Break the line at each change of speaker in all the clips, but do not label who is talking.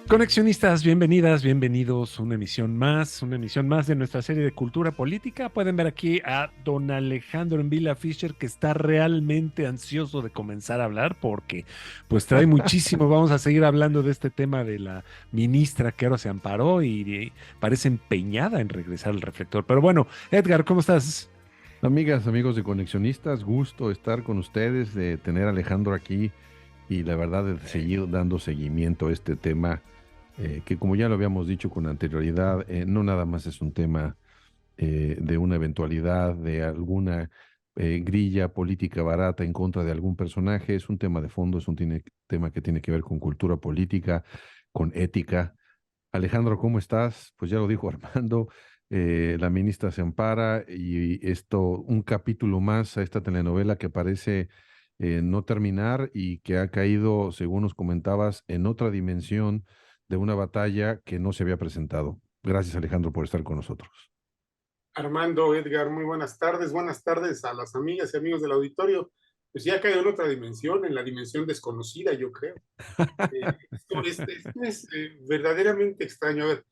Conexionistas, bienvenidas, bienvenidos a una emisión más de nuestra serie de cultura política. Pueden ver aquí a don Alejandro en Villa Fisher, que está realmente ansioso de comenzar a hablar porque pues trae muchísimo. Vamos a seguir hablando de este tema de la ministra que ahora se amparó y parece empeñada en regresar al reflector. Pero bueno, Edgar, ¿cómo estás?
Amigas, amigos de Conexionistas, gusto estar con ustedes, de tener a Alejandro aquí y la verdad de seguir dando seguimiento a este tema que como ya lo habíamos dicho con anterioridad, no nada más es un tema de una eventualidad, de alguna grilla política barata en contra de algún personaje, es un tema de fondo, es un tema que tiene que ver con cultura política, con ética. Alejandro, ¿cómo estás? Pues ya lo dijo Armando, la ministra se ampara y esto, un capítulo más a esta telenovela que parece no terminar y que ha caído, según nos comentabas, en otra dimensión de una batalla que no se había presentado. Gracias, Alejandro, por estar con nosotros.
Armando, Edgar, muy buenas tardes. Buenas tardes a las amigas y amigos del auditorio. Pues ya cae en otra dimensión, en la dimensión desconocida, yo creo. Esto es verdaderamente extraño. A ver,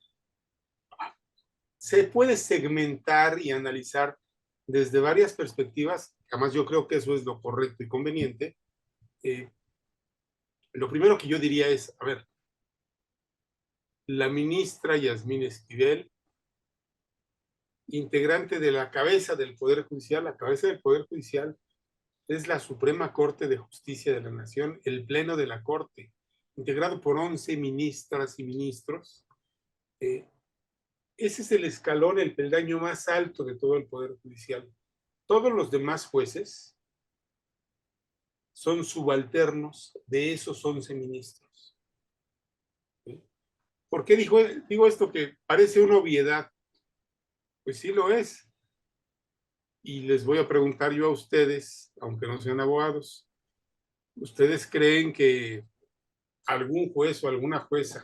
se puede segmentar y analizar desde varias perspectivas. Además, yo creo que eso es lo correcto y conveniente. Eh, lo primero que yo diría es, a ver, la ministra Yasmín Esquivel, integrante de la cabeza del Poder Judicial, la cabeza del Poder Judicial es la Suprema Corte de Justicia de la Nación, el Pleno de la Corte, integrado por 11 ministras y ministros. Eh, Ese es el escalón, el peldaño más alto de todo el Poder Judicial. Todos los demás jueces son subalternos de esos 11 ministros. ¿Sí? ¿Por qué digo esto que parece una obviedad? Pues sí lo es. Y les voy a preguntar yo a ustedes, aunque no sean abogados, ¿ustedes creen que algún juez o alguna jueza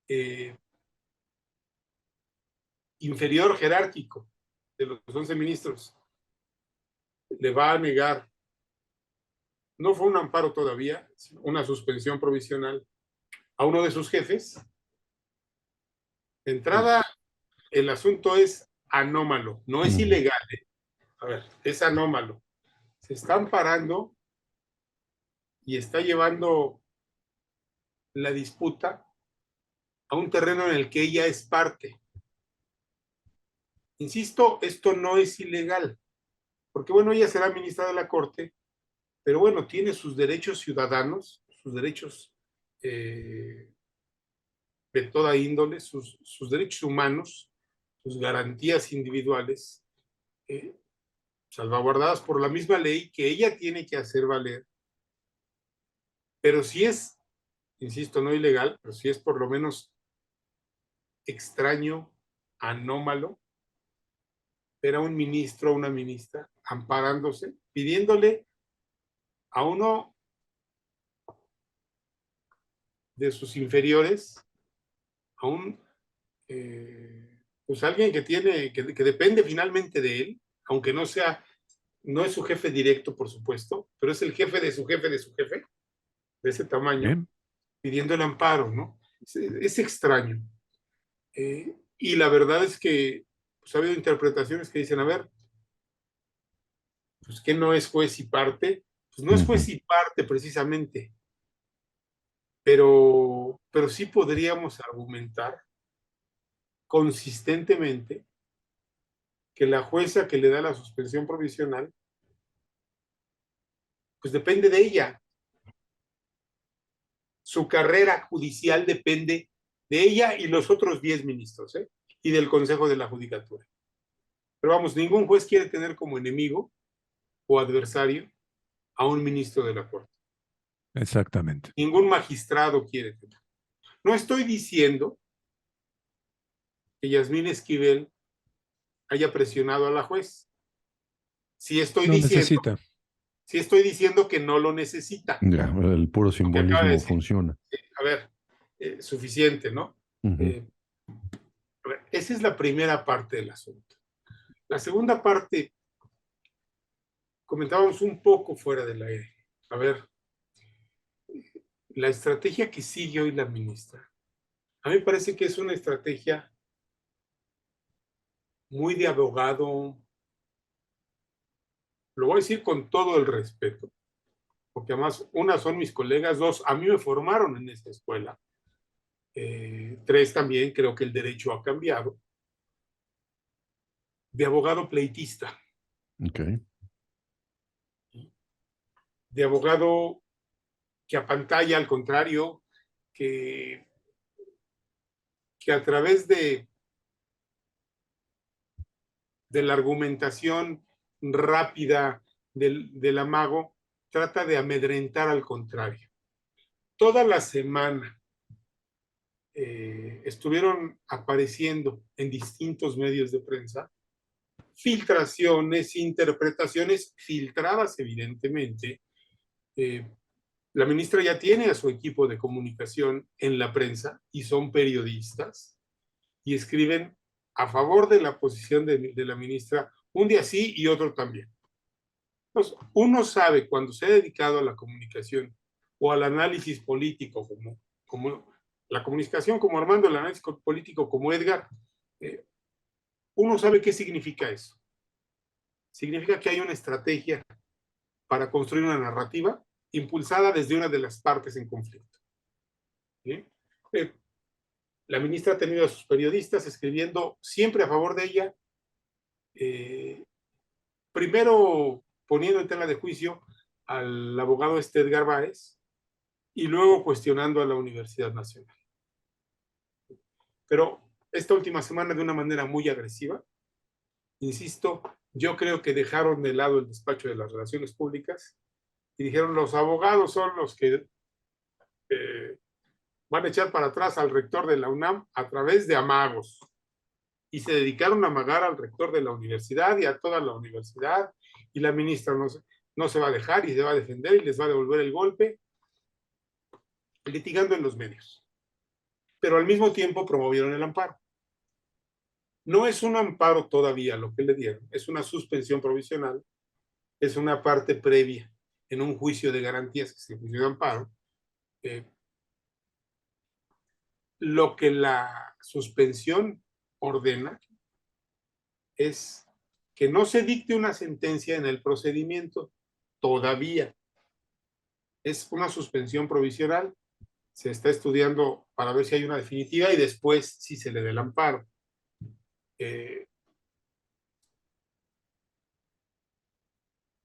eh, inferior jerárquico de los 11 ministros le va a negar, no fue un amparo todavía, sino una suspensión provisional a uno de sus jefes? De entrada,
Pues,
el asunto es anómalo, no es
ujú.
ilegal. A ver, es anómalo. Se está amparando y está llevando la disputa a un terreno en el que ella es parte. Insisto, esto no es ilegal, porque bueno, ella será ministra de la Corte, pero bueno, tiene sus derechos ciudadanos, sus derechos de toda índole, sus derechos humanos, sus garantías individuales, eh, salvaguardadas por la misma ley que ella tiene que hacer valer. Pero si es, insisto, no ilegal, pero si es por lo menos extraño, anómalo, ver a un ministro o una ministra amparándose, pidiéndole a uno de sus inferiores, a un pues alguien que tiene, que depende finalmente de él, aunque no sea, no es su jefe directo, por supuesto, pero es el jefe de su jefe de su jefe, de ese tamaño,
Bien.
pidiendo el amparo, ¿no? Es extraño. Y la verdad es que pues, ha habido interpretaciones que dicen, a ver, pues que no es juez y parte, pues no es
Ujú.
juez y parte precisamente, pero sí podríamos argumentar consistentemente que la jueza que le da la suspensión provisional, pues depende de ella. Su carrera judicial depende de ella y los otros 10 ministros, ¿eh? Y del Consejo de la Judicatura. Pero vamos, ningún juez quiere tener como enemigo o adversario a un ministro de la Corte.
Exactamente.
Ningún magistrado quiere tener. No estoy diciendo que Yasmín Esquivel haya presionado a la juez. Sí estoy
No
diciendo,
necesita.
sí estoy diciendo que no lo necesita.
Ya, el puro
Lo que acaba de
simbolismo
decir.
funciona.
A ver, suficiente, ¿no?
Ujú.
A ver, esa es la primera parte del asunto. La segunda parte, comentábamos un poco fuera del aire. A ver, la estrategia que sigue hoy la ministra A mí me parece que es una estrategia muy de abogado, lo voy a decir con todo el respeto, porque además, una, son mis colegas, dos, a mí me formaron en esta escuela, tres, también creo que el derecho ha cambiado, de abogado pleitista,
Ok.
de abogado que apantalla, al contrario, que, que a través de la argumentación rápida del amago trata de amedrentar al contrario. Toda la semana estuvieron apareciendo en distintos medios de prensa filtraciones, interpretaciones filtradas evidentemente. La ministra ya tiene a su equipo de comunicación en la prensa y son periodistas y escriben a favor de la posición de la ministra un día sí y otro también. Entonces, uno sabe cuando se ha dedicado a la comunicación o al análisis político, como la comunicación como Armando, el análisis político como Edgar, uno sabe qué significa eso. Significa que hay una estrategia para construir una narrativa impulsada desde una de las partes en conflicto. ¿Sí? La ministra ha tenido a sus periodistas escribiendo siempre a favor de ella, primero poniendo en tela de juicio al abogado Edgar Báez y luego cuestionando a la Universidad Nacional. Pero esta última semana de una manera muy agresiva, insisto, yo creo que dejaron de lado el despacho de las relaciones públicas y dijeron los abogados son los que van a echar para atrás al rector de la UNAM a través de amagos. Y se dedicaron a amagar al rector de la universidad y a toda la universidad, y la ministra no se va a dejar y se va a defender y les va a devolver el golpe, litigando en los medios. Pero al mismo tiempo promovieron el amparo. No es un amparo todavía lo que le dieron, es una suspensión provisional, es una parte previa en un juicio de garantías, que es el juicio de amparo. Lo que la suspensión ordena es que no se dicte una sentencia en el procedimiento todavía. Es una suspensión provisional. Se está estudiando para ver si hay una definitiva y después si se le dé el amparo.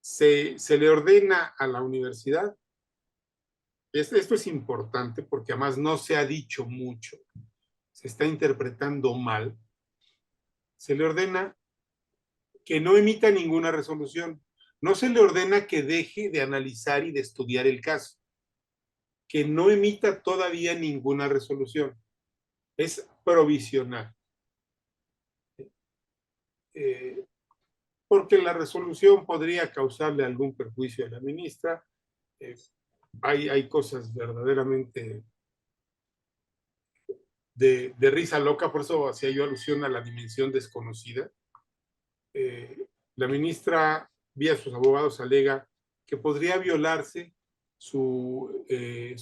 Se le ordena a la universidad, esto es importante porque además no se ha dicho mucho, se está interpretando mal, se le ordena que no emita ninguna resolución. No se le ordena que deje de analizar y de estudiar el caso, que no emita todavía ninguna resolución. Es provisional. Porque la resolución podría causarle algún perjuicio a la ministra. Hay cosas verdaderamente de risa loca, por eso hacía yo alusión a la dimensión desconocida. La ministra, vía sus abogados, alega que podría violarse su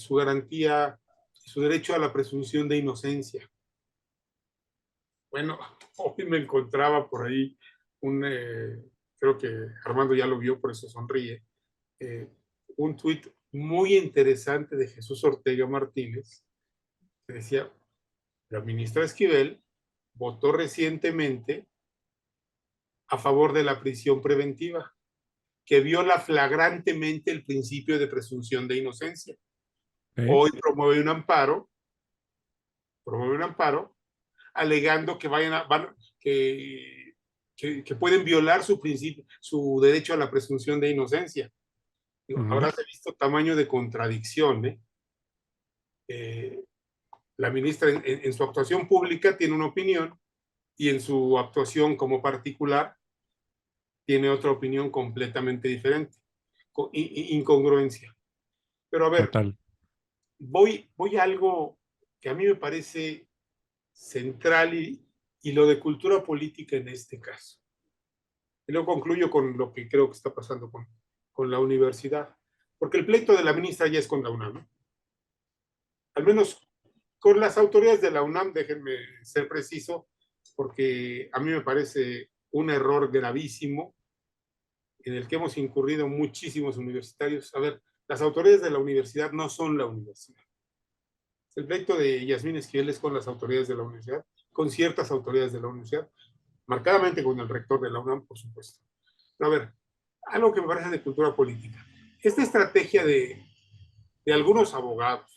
garantía, su derecho a la presunción de inocencia. Bueno, hoy me encontraba por ahí creo que Armando ya lo vio, por eso sonríe, un tuit muy interesante de Jesús Ortega Martínez, que decía, la ministra Esquivel votó recientemente a favor de la prisión preventiva, que viola flagrantemente el principio de presunción de inocencia. Hoy promueve un amparo, alegando que que pueden violar su principio, su derecho a la presunción de inocencia. Habrás visto tamaño de contradicción, la ministra en su actuación pública tiene una opinión y en su actuación como particular tiene otra opinión completamente diferente. Incongruencia. Pero a ver,
Total.
voy a algo que a mí me parece central y lo de cultura política en este caso. Y luego concluyo con lo que creo que está pasando con la universidad. Porque el pleito de la ministra ya es con la UNAM, ¿no? Al menos con las autoridades de la UNAM, déjenme ser preciso, porque a mí me parece un error gravísimo en el que hemos incurrido muchísimos universitarios. A ver, las autoridades de la universidad no son la universidad. El pleito de Yasmín Esquivel es con las autoridades de la universidad, con ciertas autoridades de la universidad, marcadamente con el rector de la UNAM, por supuesto. Pero a ver, algo que me parece de cultura política. Esta estrategia de algunos abogados,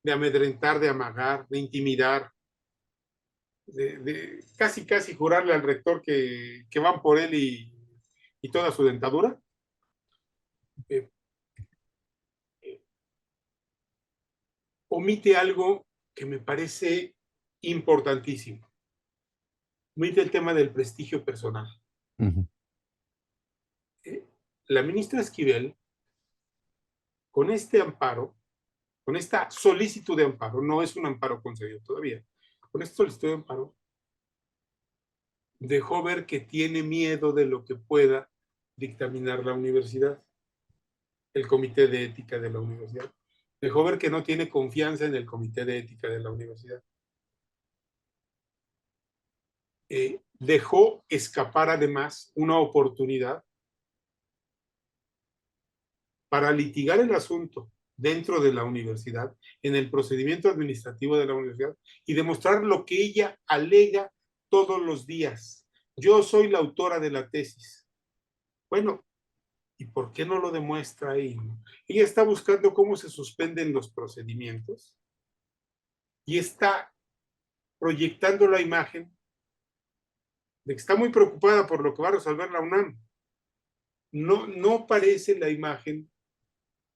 de amedrentar, de amagar, de intimidar, de casi jurarle al rector que van por él y toda su dentadura, eh, omite algo que me parece importantísimo. Omite el tema del prestigio personal.
Ujú.
La ministra Esquivel, con este amparo, con esta solicitud de amparo, no es un amparo concedido todavía, con esta solicitud de amparo, dejó ver que tiene miedo de lo que pueda dictaminar la universidad, el comité de ética de la universidad. Dejó ver que no tiene confianza en el comité de ética de la universidad. Dejó escapar además una oportunidad para litigar el asunto dentro de la universidad, en el procedimiento administrativo de la universidad, y demostrar lo que ella alega todos los días. Yo soy la autora de la tesis. Bueno, ¿y por qué no lo demuestra ahí? Ella está buscando cómo se suspenden los procedimientos y está proyectando la imagen de que está muy preocupada por lo que va a resolver la UNAM. No parece la imagen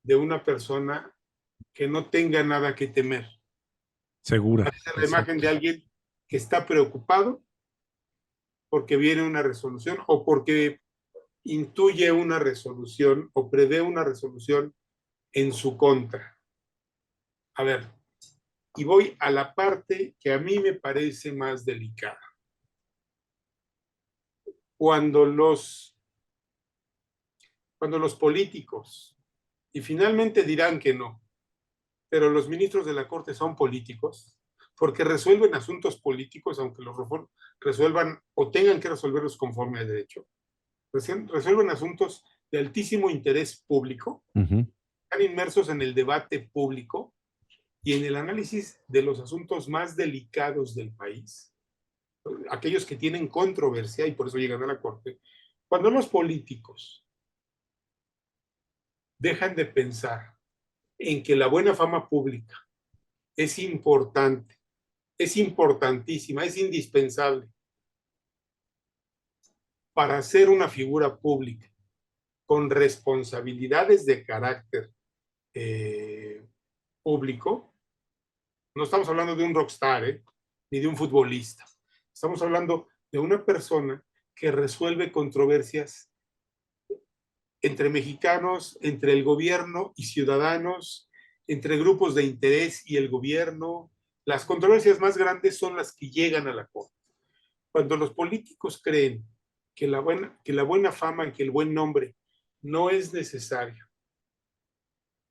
de una persona que no tenga nada que temer.
Segura.
Parece la imagen de alguien que está preocupado porque viene una resolución o porque intuye una resolución o prevé una resolución en su contra. A ver, y voy a la parte que a mí me parece más delicada. Cuando los políticos, y finalmente dirán que no, pero los ministros de la Corte son políticos, porque resuelven asuntos políticos, aunque los resuelvan o tengan que resolverlos conforme al derecho. Resuelven asuntos de altísimo interés público, están inmersos en el debate público y en el análisis de los asuntos más delicados del país, aquellos que tienen controversia y por eso llegan a la Corte. Cuando los políticos dejan de pensar en que la buena fama pública es importante, es importantísima, es indispensable para ser una figura pública con responsabilidades de carácter público. No estamos hablando de un rockstar, ni de un futbolista. Estamos hablando de una persona que resuelve controversias entre mexicanos, entre el gobierno y ciudadanos, entre grupos de interés y el gobierno. Las controversias más grandes son las que llegan a la Corte. Cuando los políticos creen que la buena fama y que el buen nombre no es necesario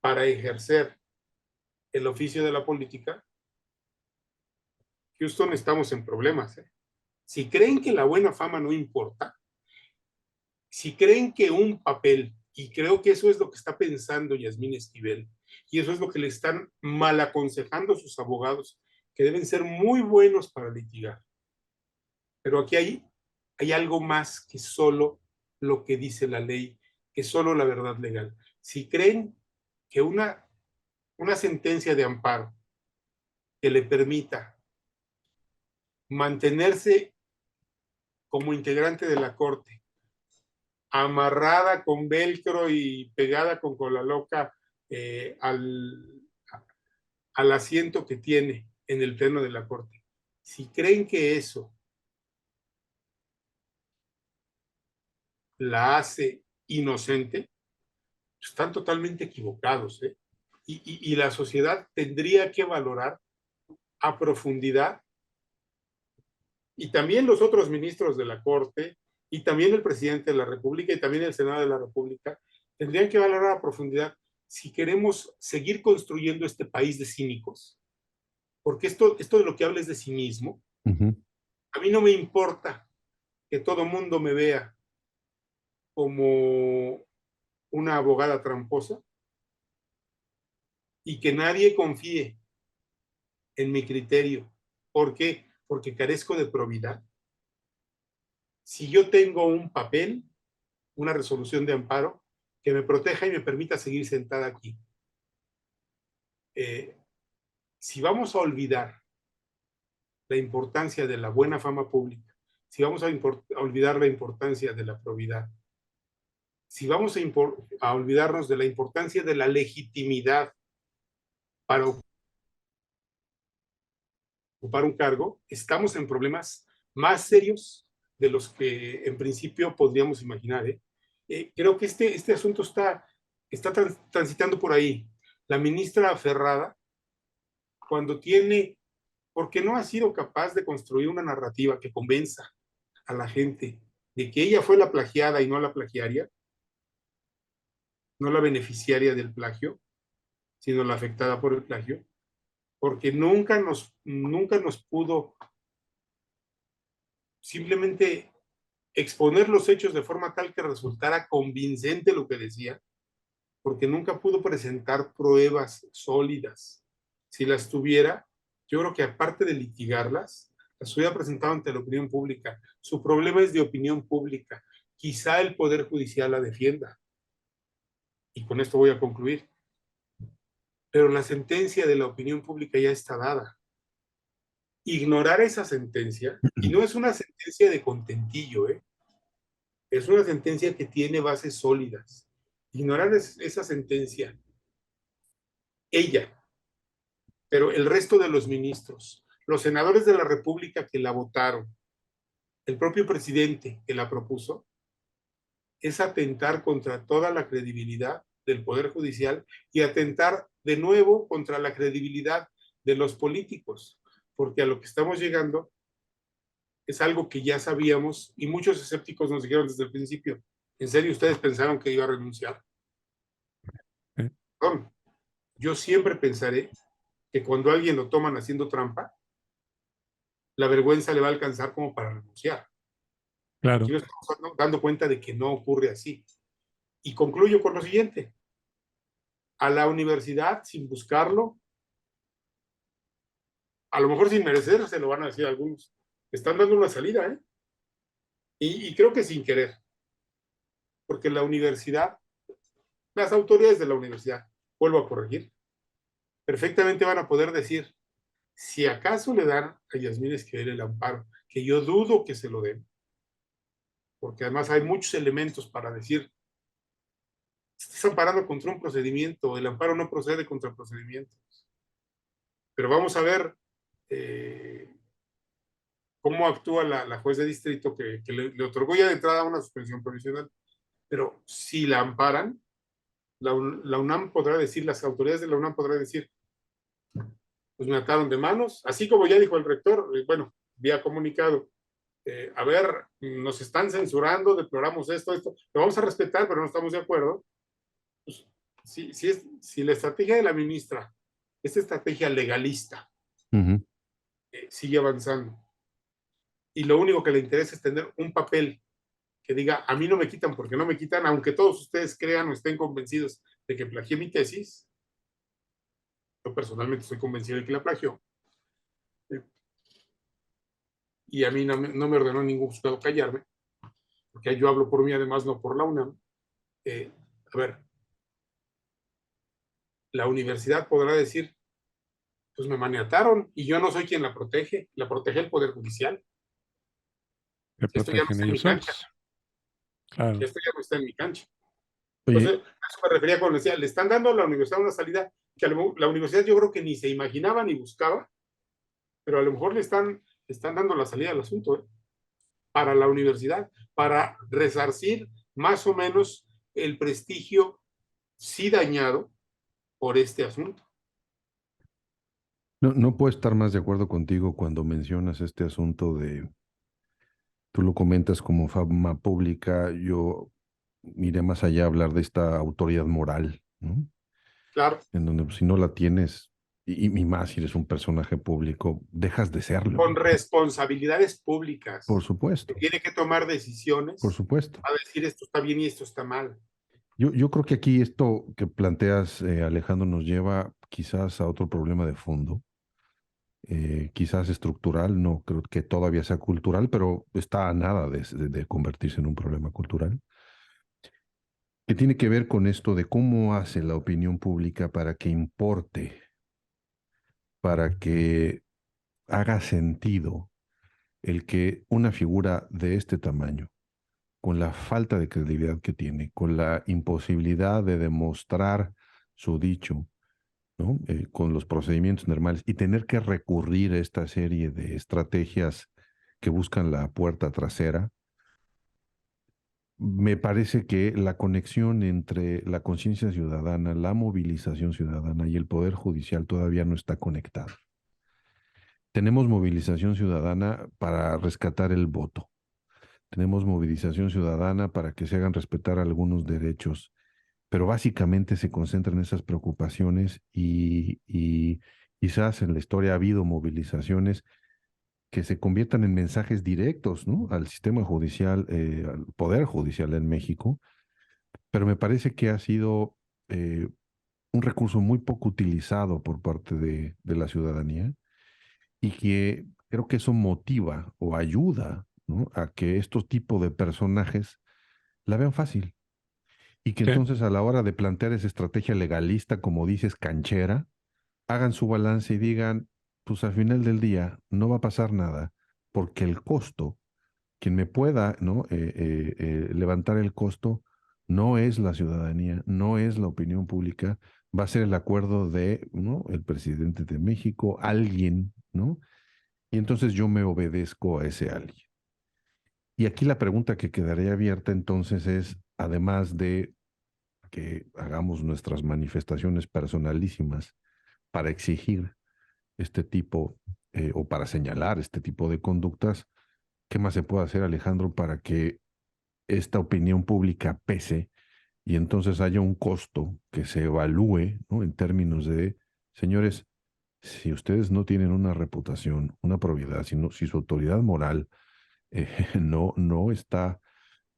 para ejercer el oficio de la política, Houston, estamos en problemas. Si creen que la buena fama no importa, si creen que un papel, y creo que eso es lo que está pensando Yasmín Esquivel, y eso es lo que le están mal aconsejando sus abogados, que deben ser muy buenos para litigar. Pero aquí hay algo más que solo lo que dice la ley, que solo la verdad legal. Si creen que una sentencia de amparo que le permita mantenerse como integrante de la Corte, amarrada con velcro y pegada con cola loca al asiento que tiene en el pleno de la Corte. Si creen que eso la hace inocente, están totalmente equivocados. Y la sociedad tendría que valorar a profundidad, y también los otros ministros de la Corte, y también el presidente de la República, y también el Senado de la República, tendrían que valorar a profundidad si queremos seguir construyendo este país de cínicos, porque esto de lo que habla es de cinismo. A mí no me importa que todo mundo me vea como una abogada tramposa y que nadie confíe en mi criterio. ¿Por qué? Porque carezco de probidad. Si yo tengo un papel, una resolución de amparo, que me proteja y me permita seguir sentada aquí. Si vamos a olvidar la importancia de la buena fama pública, si vamos a olvidar la importancia de la probidad, si vamos a olvidarnos de la importancia de la legitimidad para ocupar un cargo, estamos en problemas más serios de los que en principio podríamos imaginar. Creo que este asunto está transitando por ahí. La ministra aferrada, cuando tiene, porque no ha sido capaz de construir una narrativa que convenza a la gente de que ella fue la plagiada y no la plagiaria, no la beneficiaria del plagio, sino la afectada por el plagio, porque nunca nos pudo simplemente exponer los hechos de forma tal que resultara convincente lo que decía, porque nunca pudo presentar pruebas sólidas. Si las tuviera, yo creo que aparte de litigarlas, las hubiera presentado ante la opinión pública. Su problema es de opinión pública. Quizá el Poder Judicial la defienda. Y con esto voy a concluir. Pero la sentencia de la opinión pública ya está dada. Ignorar esa sentencia, y no es una sentencia de contentillo, es una sentencia que tiene bases sólidas. Ignorar esa sentencia, ella, pero el resto de los ministros, los senadores de la República que la votaron, el propio presidente que la propuso, es atentar contra toda la credibilidad del Poder Judicial y atentar de nuevo contra la credibilidad de los políticos, porque a lo que estamos llegando es algo que ya sabíamos y muchos escépticos nos dijeron desde el principio. ¿En serio ustedes pensaron que iba a renunciar? Perdón, yo siempre pensaré que cuando a alguien lo toman haciendo trampa, la vergüenza le va a alcanzar como para renunciar.
Claro.
Aquí nos estamos dando cuenta de que no ocurre así. Y concluyo con lo siguiente. A la universidad, sin buscarlo, a lo mejor sin merecer, se lo van a decir algunos, están dando una salida, y creo que sin querer. Porque la universidad, las autoridades de la universidad, vuelvo a corregir, perfectamente van a poder decir, si acaso le dan a Yasmín Esquivel el amparo, que yo dudo que se lo den, porque además hay muchos elementos para decir, estás amparando contra un procedimiento, el amparo no procede contra procedimientos. Pero vamos a ver cómo actúa la juez de distrito que le otorgó ya de entrada una suspensión provisional. Pero si la amparan, la UNAM podrá decir, las autoridades de la UNAM podrán decir, pues me ataron de manos, así como ya dijo el rector, bueno, vía comunicado, a ver, nos están censurando, deploramos esto, lo vamos a respetar, pero no estamos de acuerdo. Pues, si la estrategia de la ministra, esta estrategia legalista, sigue avanzando, y lo único que le interesa es tener un papel que diga, a mí no me quitan porque no me quitan, aunque todos ustedes crean o estén convencidos de que plagié mi tesis, yo personalmente estoy convencido de que la plagió, y a mí no me ordenó ningún juzgado callarme, porque yo hablo por mí, además no por la UNAM. A ver, la universidad podrá decir, pues me maniataron y yo no soy quien la protege el Poder Judicial. Esto ya no está en mi cancha. Claro. Esto ya no está en mi cancha. Entonces, a eso me refería cuando decía, le están dando a la universidad una salida que la universidad yo creo que ni se imaginaba ni buscaba, pero a lo mejor le están dando la salida al asunto, para la universidad, para resarcir más o menos el prestigio sí dañado por este asunto.
No puedo estar más de acuerdo contigo cuando mencionas este asunto tú lo comentas como fama pública, yo iré más allá a hablar de esta autoridad moral, ¿no?
Claro.
En donde pues, si no la tienes, y más si eres un personaje público, dejas de serlo.
Con responsabilidades
Por
públicas, que
supuesto,
tiene que tomar
por
decisiones,
supuesto.
a decir esto está bien y esto está mal.
Yo creo que aquí esto que planteas, Alejandro, nos lleva quizás a otro problema de fondo, quizás estructural, no creo que todavía sea cultural, pero está a nada de convertirse en un problema cultural, que tiene que ver con esto de cómo hace la opinión pública para que importe, para que haga sentido el que una figura de este tamaño, con la falta de credibilidad que tiene, con la imposibilidad de demostrar su dicho, ¿no? Con los procedimientos normales y tener que recurrir a esta serie de estrategias que buscan la puerta trasera, me parece que la conexión entre la conciencia ciudadana, la movilización ciudadana y el poder judicial todavía no está conectada. Tenemos movilización ciudadana para rescatar el voto. Tenemos movilización ciudadana para que se hagan respetar algunos derechos, pero básicamente se concentran en esas preocupaciones y quizás en la historia ha habido movilizaciones que se conviertan en mensajes directos, ¿no? Al sistema judicial, al poder judicial en México, pero me parece que ha sido un recurso muy poco utilizado por parte de la ciudadanía y que creo que eso motiva o ayuda, ¿no? A que estos tipos de personajes la vean fácil y que
Sí.
entonces a la hora de plantear esa estrategia legalista, como dices, canchera, hagan su balance y digan, pues al final del día no va a pasar nada, porque el costo, quien me pueda, ¿no? Levantar el costo, no es la ciudadanía, no es la opinión pública, va a ser el acuerdo de, ¿no? El presidente de México, alguien, ¿no? Y entonces yo me obedezco a ese alguien. Y aquí la pregunta que quedaría abierta entonces es, además de que hagamos nuestras manifestaciones personalísimas para exigir este tipo o para señalar este tipo de conductas, ¿qué más se puede hacer, Alejandro, para que esta opinión pública pese y entonces haya un costo que se evalúe, ¿no? En términos de, señores, si ustedes no tienen una reputación, una probidad, si su autoridad moral no está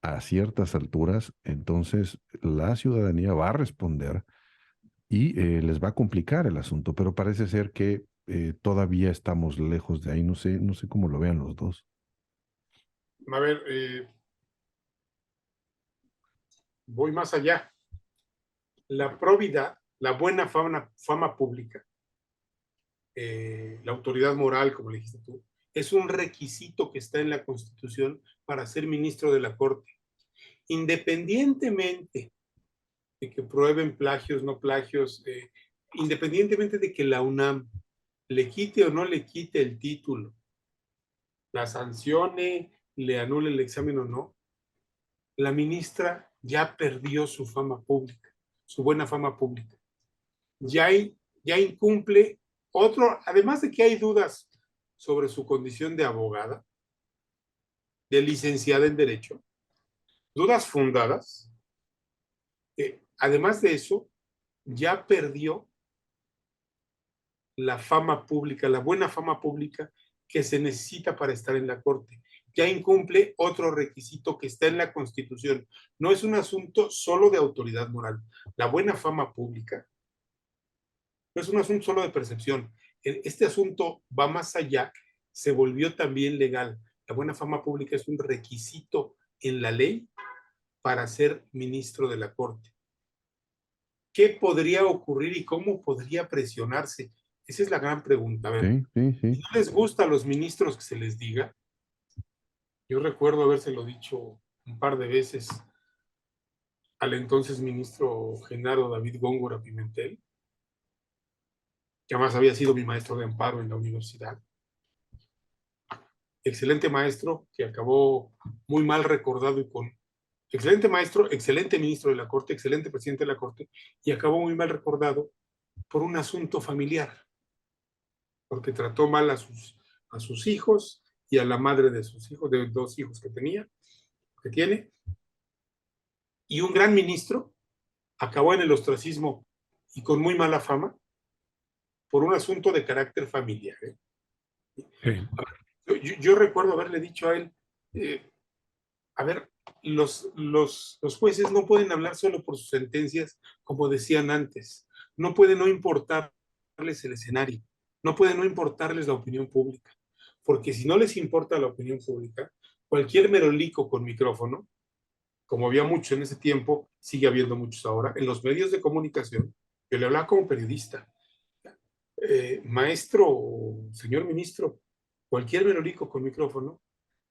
a ciertas alturas, entonces la ciudadanía va a responder y les va a complicar el asunto, pero parece ser que todavía estamos lejos de ahí, no sé cómo lo vean los dos.
A ver, voy más allá. La probidad, la buena fama pública, la autoridad moral, como le dijiste tú, es un requisito que está en la Constitución para ser ministro de la Corte. Independientemente de que prueben plagios, no plagios, independientemente de que la UNAM le quite o no le quite el título, la sancione, le anule el examen o no, la ministra ya perdió su fama pública, su buena fama pública. Ya, ya incumple otro, además de que hay dudas sobre su condición de abogada, de licenciada en Derecho, dudas fundadas. Además de eso, ya perdió la fama pública, la buena fama pública que se necesita para estar en la Corte. Ya incumple otro requisito que está en la Constitución. No es un asunto solo de autoridad moral. La buena fama pública no es un asunto solo de percepción. Este asunto va más allá, se volvió también legal. La buena fama pública es un requisito en la ley para ser ministro de la Corte. ¿Qué podría ocurrir y cómo podría presionarse? Esa es la gran pregunta. A ver,
Sí, sí,
si
sí.
no les gusta a los ministros que se les diga, yo recuerdo habérselo dicho un par de veces al entonces ministro Genaro David Góngora Pimentel, que además había sido mi maestro de amparo en la universidad. Excelente maestro que acabó muy mal recordado y con excelente maestro, excelente ministro de la Corte, excelente presidente de la Corte, y acabó muy mal recordado por un asunto familiar, porque trató mal a sus hijos y a la madre de sus hijos, de dos hijos que tiene, y un gran ministro acabó en el ostracismo y con muy mala fama por un asunto de carácter familiar.
Sí.
Yo recuerdo haberle dicho a él, a ver, los jueces no pueden hablar solo por sus sentencias, como decían antes. No puede no importarles el escenario, no puede no importarles la opinión pública, porque si no les importa la opinión pública, cualquier merolico con micrófono, como había mucho en ese tiempo, sigue habiendo muchos ahora, en los medios de comunicación, yo le hablaba como periodista, maestro, señor ministro, cualquier merolico con micrófono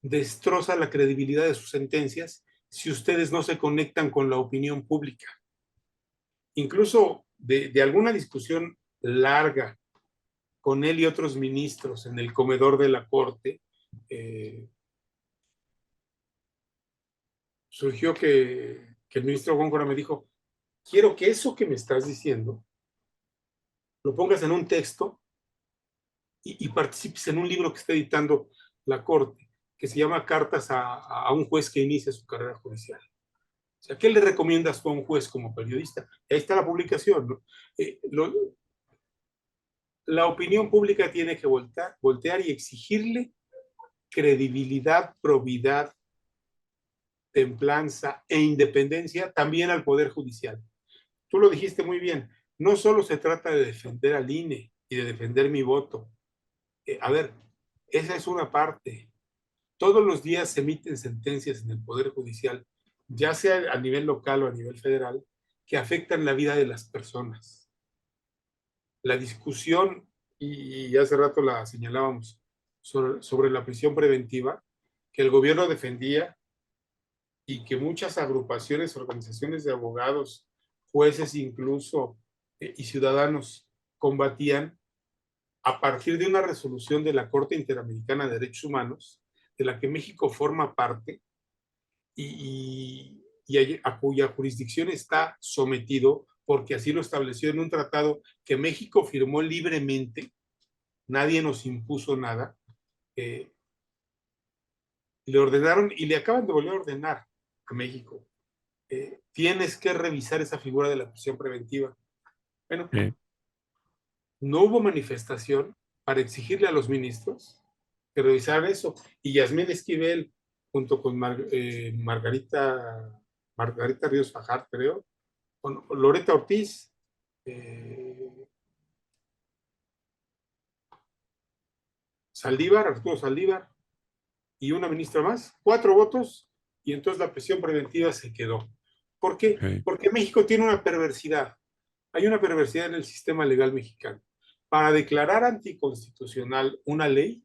destroza la credibilidad de sus sentencias si ustedes no se conectan con la opinión pública. Incluso de alguna discusión larga con él y otros ministros en el comedor de la Corte, surgió que el ministro Góngora me dijo, quiero que eso que me estás diciendo lo pongas en un texto y participes en un libro que está editando la Corte, que se llama Cartas a un juez que inicia su carrera judicial. O sea, ¿qué le recomiendas tú a un juez como periodista? Ahí está la publicación, ¿no? La opinión pública tiene que voltear y exigirle credibilidad, probidad, templanza e independencia también al Poder Judicial. Tú lo dijiste muy bien, no solo se trata de defender al INE y de defender mi voto. A ver, esa es una parte. Todos los días se emiten sentencias en el Poder Judicial, ya sea a nivel local o a nivel federal, que afectan la vida de las personas. La discusión, y hace rato la señalábamos, sobre la prisión preventiva, que el gobierno defendía y que muchas agrupaciones, organizaciones de abogados, jueces incluso, y ciudadanos combatían a partir de una resolución de la Corte Interamericana de Derechos Humanos, de la que México forma parte y a cuya jurisdicción está sometido, porque así lo estableció en un tratado que México firmó libremente, nadie nos impuso nada, le ordenaron y le acaban de volver a ordenar a México. Tienes que revisar esa figura de la prisión preventiva. Bueno, no hubo manifestación para exigirle a los ministros que revisaran eso. Y Yasmín Esquivel, junto con Margarita Ríos Fajar, creo, con Loreta Ortiz, Saldívar, Arturo Saldívar, y una ministra más, 4 votos, y entonces la prisión preventiva se quedó. ¿Por qué?
Sí.
Porque México tiene una perversidad. Hay una perversidad en el sistema legal mexicano. Para declarar anticonstitucional una ley,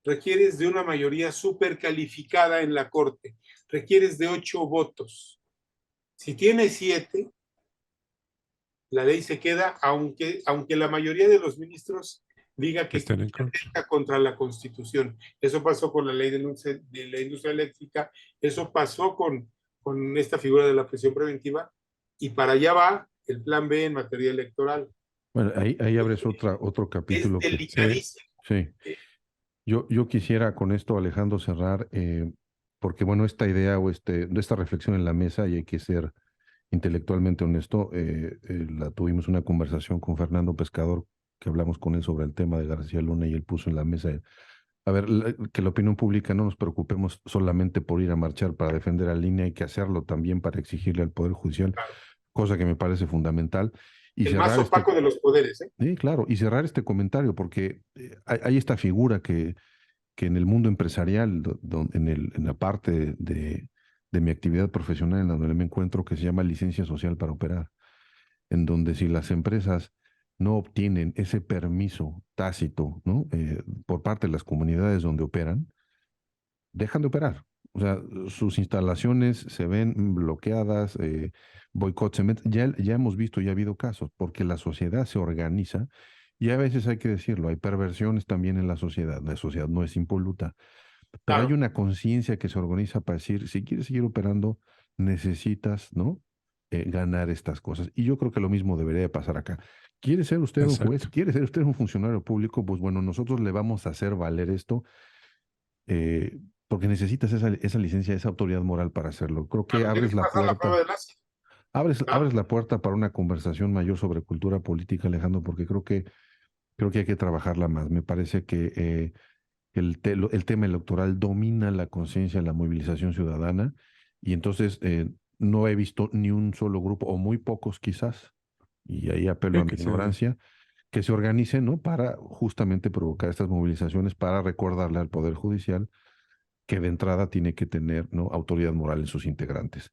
requieres de una mayoría supercalificada en la Corte. Requieres de 8 votos. Si tienes 7, la ley se queda, aunque la mayoría de los ministros diga que
Estén en contra.
está contra la Constitución. Eso pasó con la ley de la industria eléctrica, eso pasó con esta figura de la prisión preventiva, y para allá va el plan B en materia electoral.
Bueno, ahí abres otro capítulo.
Es delicadísimo.
Sí. Yo quisiera con esto, Alejandro, cerrar, porque bueno, esta idea o esta reflexión en la mesa, y hay que ser intelectualmente honesto, la tuvimos una conversación con Fernando Pescador, que hablamos con él sobre el tema de García Luna, y él puso en la mesa, a ver, que la opinión pública no nos preocupemos solamente por ir a marchar para defender a línea, hay que hacerlo también para exigirle al Poder Judicial,
Claro.
Cosa que me parece fundamental. Y
el más opaco de los poderes.
Sí, claro, y cerrar este comentario, porque hay esta figura que en el mundo empresarial, en la parte de mi actividad profesional en donde me encuentro, que se llama licencia social para operar, en donde si las empresas no obtienen ese permiso tácito, ¿no? Por parte de las comunidades donde operan, dejan de operar. O sea, sus instalaciones se ven bloqueadas, boicots, ya hemos visto, ya ha habido casos, porque la sociedad se organiza y a veces hay que decirlo, hay perversiones también en la sociedad no es impoluta, pero
Claro.
hay una conciencia que se organiza para decir, si quieres seguir operando, necesitas, ¿no? Ganar estas cosas. Y yo creo que lo mismo debería de pasar acá. ¿Quiere ser usted un juez?
Exacto.
¿Quiere ser usted un funcionario público? Pues bueno, nosotros le vamos a hacer valer esto, porque necesitas esa licencia, esa autoridad moral para hacerlo. Creo que
Claro, tienes
abres
que
la
pasar la prueba
puerta.
del ácido.
abres la puerta para una conversación mayor sobre cultura política, Alejandro, porque creo que hay que trabajarla más. Me parece que el tema electoral domina la conciencia, la movilización ciudadana, y entonces no he visto ni un solo grupo, o muy pocos quizás, y ahí apelo a mi
Que se-
ignorancia, que se organicen, ¿no? Para justamente provocar estas movilizaciones, para recordarle al Poder Judicial que de entrada tiene que tener, ¿no?, autoridad moral en sus integrantes.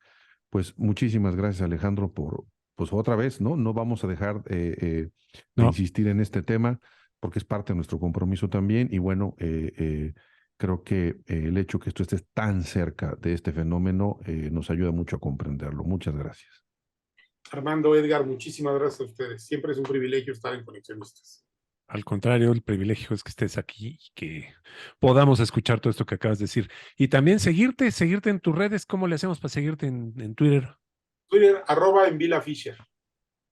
Pues muchísimas gracias, Alejandro, pues otra vez, ¿no? No vamos a dejar de
No,
insistir en este tema porque es parte de nuestro compromiso también. Y bueno, creo que el hecho que esto esté tan cerca de este fenómeno nos ayuda mucho a comprenderlo. Muchas gracias.
Armando, Edgar, muchísimas gracias a ustedes. Siempre es un privilegio estar en Conexionistas.
al contrario, el privilegio es que estés aquí y que podamos escuchar todo esto que acabas de decir. Y también seguirte en tus redes. ¿Cómo le hacemos para seguirte en Twitter?
Twitter, @envilafisher.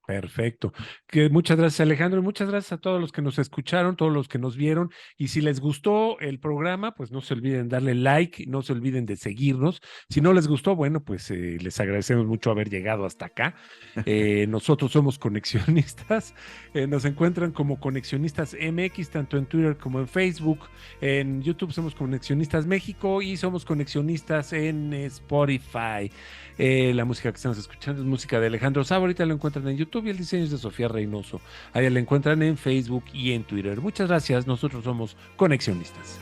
Perfecto. Que muchas gracias, Alejandro, y muchas gracias a todos los que nos escucharon, todos los que nos vieron. Y si les gustó el programa, pues no se olviden darle like, no se olviden de seguirnos. Si no les gustó, bueno, pues les agradecemos mucho haber llegado hasta acá. Nosotros somos Conexionistas. Nos encuentran como Conexionistas MX, tanto en Twitter como en Facebook. En YouTube somos Conexionistas México y somos Conexionistas en Spotify. La música que estamos escuchando es música de Alejandro Sabo. Ahorita lo encuentran en YouTube y el diseño es de Sofía Reynoso. Ahí la encuentran en Facebook y en Twitter. Muchas gracias. Nosotros somos Conexionistas.